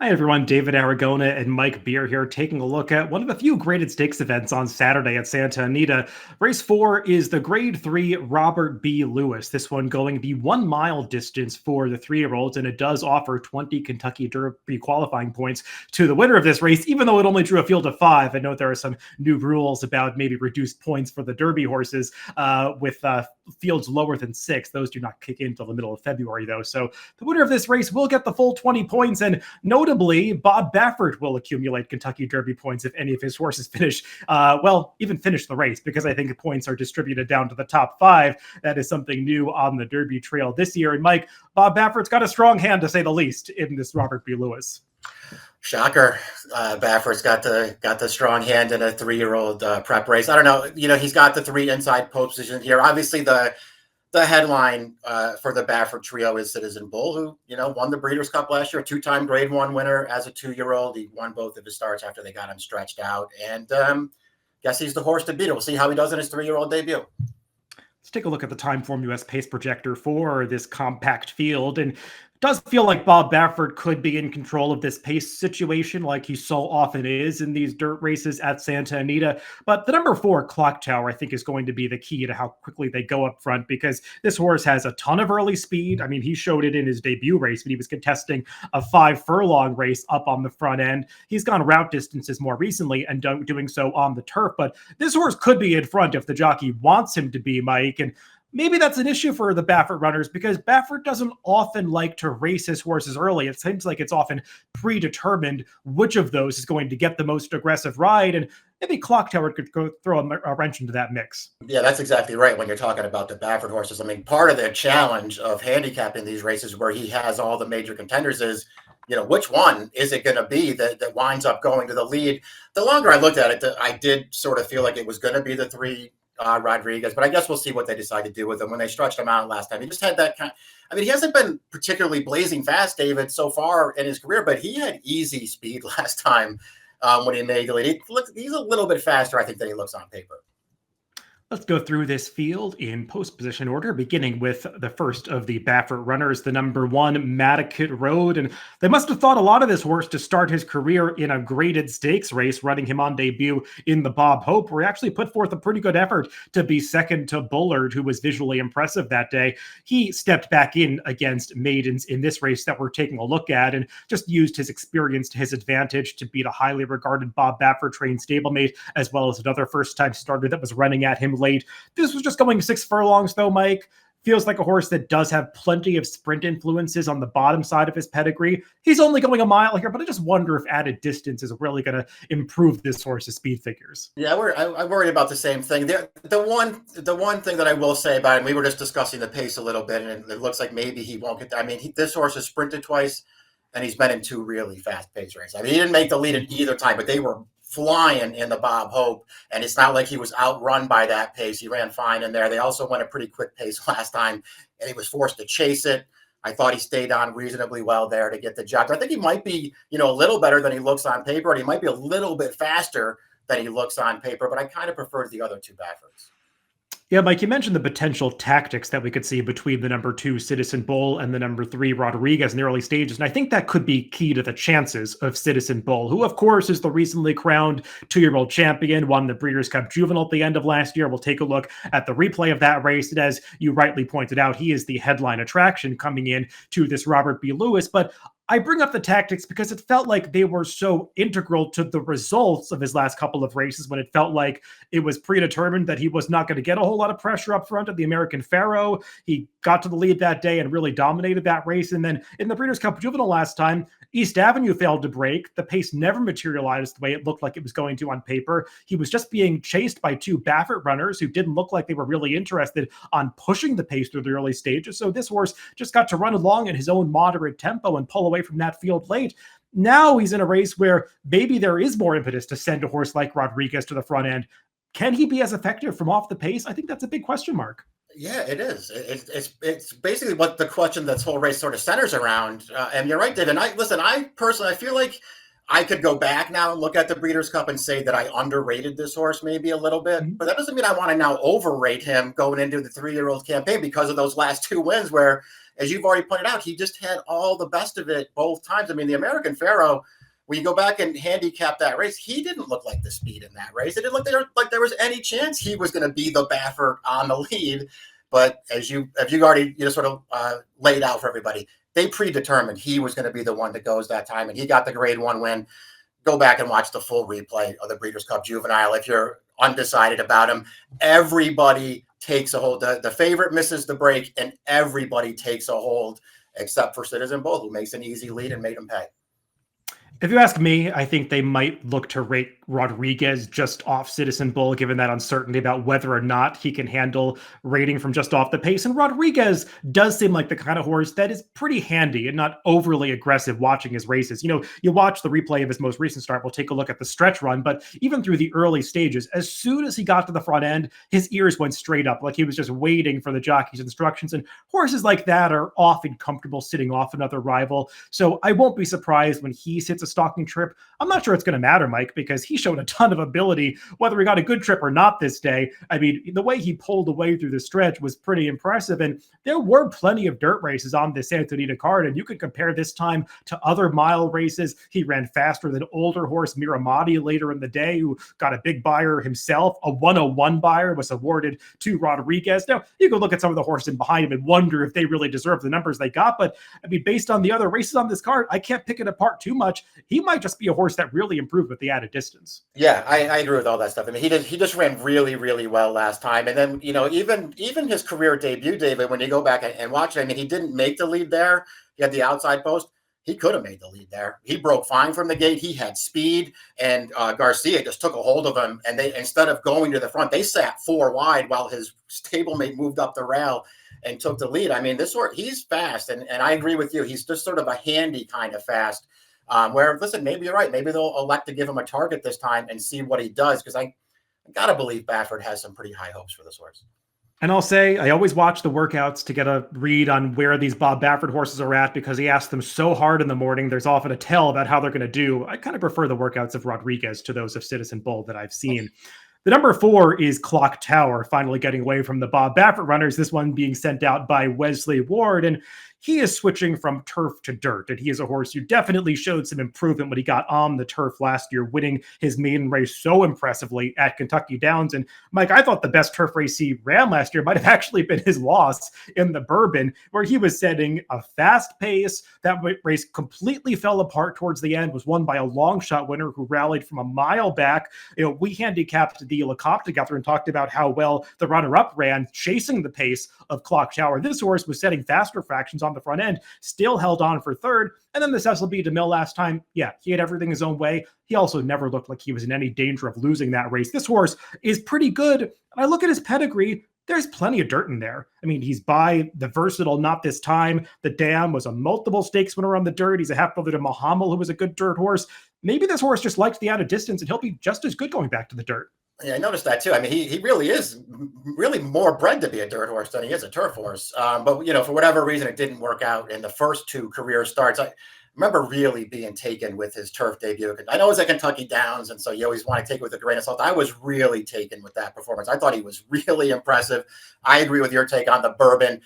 Hi everyone, David Aragona and Mike Beer here, taking a look at one of the few graded stakes events on Saturday at Santa Anita. Race 4 is the Grade 3 Robert B. Lewis. This one going the 1 mile distance for the 3-year-olds, and it does offer 20 Kentucky Derby qualifying points to the winner of this race, even though it only drew a field of 5. I know there are some new rules about maybe reduced points for the Derby horses with fields lower than 6. Those do not kick in until the middle of February, though. So the winner of this race will get the full 20 points, and notably, Bob Baffert will accumulate Kentucky Derby points if any of his horses finish, even finish the race, because I think the points are distributed down to the top 5. That is something new on the Derby trail this year. And Mike, Bob Baffert's got a strong hand, to say the least, in this Robert B. Lewis. Shocker. Baffert's got the strong hand in a 3-year-old prep race. I don't know. He's got the 3 inside pole position here. Obviously, the headline for the Baffert trio is Citizen Bull, who, won the Breeders' Cup last year, a 2-time Grade 1 winner as a 2-year-old. He won both of his starts after they got him stretched out. And guess he's the horse to beat. We'll see how he does in his 3-year-old debut. Let's take a look at the Timeform US pace projector for this compact field. And does feel like Bob Baffert could be in control of this pace situation like he so often is in these dirt races at Santa Anita. But the number 4 Clock Tower, I think, is going to be the key to how quickly they go up front, because this horse has a ton of early speed. I mean, he showed it in his debut race when he was contesting a 5-furlong race up on the front end. He's gone route distances more recently and doing so on the turf. But this horse could be in front if the jockey wants him to be, Mike. And maybe that's an issue for the Baffert runners, because Baffert doesn't often like to race his horses early. It seems like it's often predetermined which of those is going to get the most aggressive ride, and maybe Clock Tower could go throw a wrench into that mix. Yeah, that's exactly right when you're talking about the Baffert horses. I mean, part of the challenge of handicapping these races where he has all the major contenders is, which one is it going to be that winds up going to the lead? The longer I looked at it, I did sort of feel like it was going to be the 3 Rodriguez, but I guess we'll see what they decide to do with him when they stretched him out last time. He just had that he hasn't been particularly blazing fast, David, so far in his career, but he had easy speed last time when he made the lead. He's a little bit faster, I think, than he looks on paper. Let's go through this field in post position order, beginning with the first of the Baffert runners, the number 1 Matticat Road. And they must have thought a lot of this horse to start his career in a graded stakes race, running him on debut in the Bob Hope, where he actually put forth a pretty good effort to be second to Bullard, who was visually impressive that day. He stepped back in against maidens in this race that we're taking a look at, and just used his experience to his advantage to beat a highly regarded Bob Baffert trained stablemate, as well as another first-time starter that was running at him late. This was just going 6 furlongs, though, Mike. Feels like a horse that does have plenty of sprint influences on the bottom side of his pedigree. He's only going a mile here, but I just wonder if added distance is really going to improve this horse's speed figures. Yeah, I worry about the same thing. The one thing that I will say about him, we were just discussing the pace a little bit, and it looks like maybe he won't get there. I mean, this horse has sprinted twice, and he's been in 2 really fast pace races. I mean, he didn't make the lead in either time, but they were flying in the Bob Hope, and it's not like he was outrun by that pace. He ran fine in there. They also went a pretty quick pace last time, and he was forced to chase it. I thought he stayed on reasonably well there to get the job. I think he might be, a little better than he looks on paper, and he might be a little bit faster than he looks on paper, but I kind of prefer the other 2 Bafferts. Yeah, Mike, you mentioned the potential tactics that we could see between the number 2 Citizen Bull and the number 3 Rodriguez in the early stages. And I think that could be key to the chances of Citizen Bull, who, of course, is the recently crowned 2-year-old champion, won the Breeders' Cup Juvenile at the end of last year. We'll take a look at the replay of that race. And as you rightly pointed out, he is the headline attraction coming in to this Robert B. Lewis. But I bring up the tactics because it felt like they were so integral to the results of his last couple of races, when it felt like it was predetermined that he was not going to get a whole lot of pressure up front at the American Pharoah. He got to the lead that day and really dominated that race. And then in the Breeders' Cup Juvenile last time, East Avenue failed to break. The pace never materialized the way it looked like it was going to on paper. He was just being chased by 2 Baffert runners who didn't look like they were really interested on pushing the pace through the early stages. So this horse just got to run along at his own moderate tempo and pull away from that field late. Now he's in a race where maybe there is more impetus to send a horse like Rodriguez to the front end. Can he be as effective from off the pace? I think that's a big question mark. Yeah, it is. It's basically what the question this whole race sort of centers around. And you're right, David. I personally, I feel like I could go back now and look at the Breeders' Cup and say that I underrated this horse maybe a little bit, but that doesn't mean I want to now overrate him going into the 3-year-old campaign because of those last 2 wins where, as you've already pointed out, he just had all the best of it both times. I mean, the American Pharaoh, when you go back and handicap that race, he didn't look like the speed in that race. It didn't look like there was any chance he was going to be the Baffert on the lead. But as you already sort of laid out for everybody, they predetermined he was going to be the one that goes that time, and he got the grade 1 win. Go back and watch the full replay of the Breeders' Cup Juvenile if you're undecided about him. Everybody takes a hold. The favorite misses the break, and everybody takes a hold except for Citizen Bull, who makes an easy lead and made him pay. If you ask me, I think they might look to rate Rodriguez just off Citizen Bull, given that uncertainty about whether or not he can handle rating from just off the pace. And Rodriguez does seem like the kind of horse that is pretty handy and not overly aggressive watching his races. You watch the replay of his most recent start, we'll take a look at the stretch run, but even through the early stages, as soon as he got to the front end, his ears went straight up, like he was just waiting for the jockey's instructions. And horses like that are often comfortable sitting off another rival. So I won't be surprised when he sits a stalking trip. I'm not sure it's going to matter, Mike, because he showed a ton of ability, whether he got a good trip or not this day. I mean, the way he pulled away through the stretch was pretty impressive. And there were plenty of dirt races on this Antonita card. And you could compare this time to other mile races. He ran faster than older horse Miramati later in the day, who got a big buyer himself. A 101 buyer was awarded to Rodriguez. Now, you could look at some of the horses behind him and wonder if they really deserve the numbers they got. But I mean, based on the other races on this card, I can't pick it apart too much. He might just be a horse that really improved with the added distance. Yeah, I agree with all that stuff. I mean, he just ran really, really well last time. And then, even his career debut, David, when you go back and watch it, I mean, he didn't make the lead there. He had the outside post. He could have made the lead there. He broke fine from the gate. He had speed, and Garcia just took a hold of him. And they, instead of going to the front, they sat 4 wide while his stablemate moved up the rail and took the lead. I mean, this horse, he's fast. And I agree with you. He's just sort of a handy kind of fast. Where, listen, maybe you're right. Maybe they'll elect to give him a target this time and see what he does, because I got to believe Baffert has some pretty high hopes for this horse. And I'll say, I always watch the workouts to get a read on where these Bob Baffert horses are at, because he asks them so hard in the morning. There's often a tell about how they're going to do. I kind of prefer the workouts of Rodriguez to those of Citizen Bull that I've seen. The number 4 is Clock Tower, finally getting away from the Bob Baffert runners, this one being sent out by Wesley Ward. And he is switching from turf to dirt, and he is a horse who definitely showed some improvement when he got on the turf last year, winning his maiden race so impressively at Kentucky Downs. And Mike, I thought the best turf race he ran last year might have actually been his loss in the Bourbon, where he was setting a fast pace. That race completely fell apart towards the end, was won by a long shot winner who rallied from a mile back. We handicapped the Lecomte together and talked about how well the runner-up ran, chasing the pace of Clock Tower. This horse was setting faster fractions on the front end, still held on for third. And then the Cecil B. DeMille last time, yeah, he had everything his own way. He also never looked like he was in any danger of losing that race. This horse is pretty good. And I look at his pedigree, there's plenty of dirt in there. I mean, he's by the Versatile Not This Time. The Dam was a multiple stakes winner on the dirt. He's a half brother to Mahamal, who was a good dirt horse. Maybe this horse just likes the added distance, and he'll be just as good going back to the dirt. Yeah, I noticed that too. I mean, he really is really more bred to be a dirt horse than he is a turf horse. But, for whatever reason, it didn't work out in the first 2 career starts. I remember really being taken with his turf debut. I know it was at Kentucky Downs, and so you always want to take it with a grain of salt. I was really taken with that performance. I thought he was really impressive. I agree with your take on the Bourbon.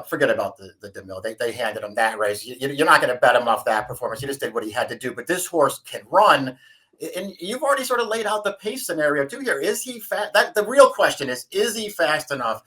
Forget about the DeMille. They handed him that race. You're not going to bet him off that performance. He just did what he had to do. But this horse can run. And you've already sort of laid out the pace scenario too here. Is he fast? The real question is he fast enough?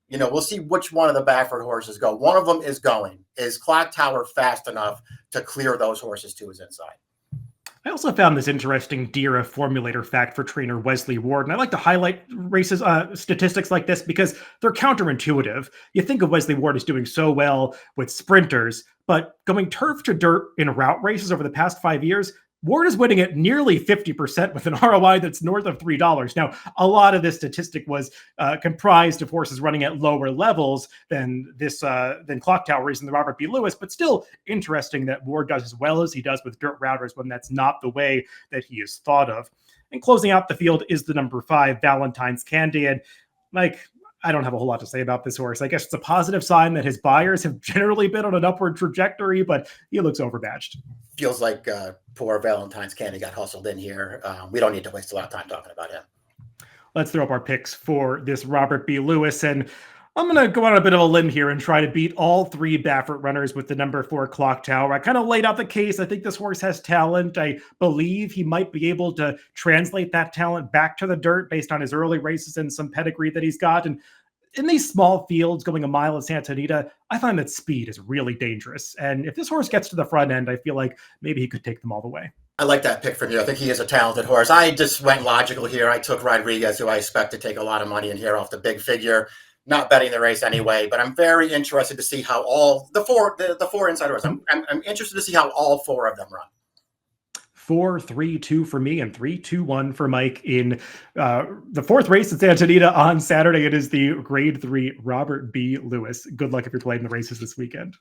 We'll see which one of the Baffert horses go. One of them is going. Is Clock Tower fast enough to clear those horses to his inside? I also found this interesting DRF formulator fact for trainer Wesley Ward. And I like to highlight races statistics like this because they're counterintuitive. You think of Wesley Ward as doing so well with sprinters, but going turf to dirt in route races over the past 5 years, Ward is winning at nearly 50% with an ROI that's north of $3. Now, a lot of this statistic was comprised of horses running at lower levels than Clock Tower race and the Robert B. Lewis, but still interesting that Ward does as well as he does with dirt routers when that's not the way that he is thought of. And closing out the field is the number 5, Valentine's Candy. And Mike, I don't have a whole lot to say about this horse. I guess it's a positive sign that his buyers have generally been on an upward trajectory, but he looks overmatched. Feels like poor Valentine's Candy got hustled in here. We don't need to waste a lot of time talking about him. Let's throw up our picks for this Robert B. Lewis, and I'm going to go on a bit of a limb here and try to beat all three Baffert runners with the number 4 Clock Tower. I kind of laid out the case. I think this horse has talent. I believe he might be able to translate that talent back to the dirt based on his early races and some pedigree that he's got. And in these small fields going a mile at Santa Anita, I find that speed is really dangerous. And if this horse gets to the front end, I feel like maybe he could take them all the way. I like that pick from you. I think he is a talented horse. I just went logical here. I took Rodriguez, who I expect to take a lot of money in here off the big figure. Not betting the race anyway, but I'm very interested to see how all the four inside horses. I'm interested to see how all 4 of them run. 4-3-2 for me and 3-2-1 for Mike in the 4th race at Santa Anita on Saturday. It is the Grade 3 Robert B. Lewis. Good luck if you're playing the races this weekend.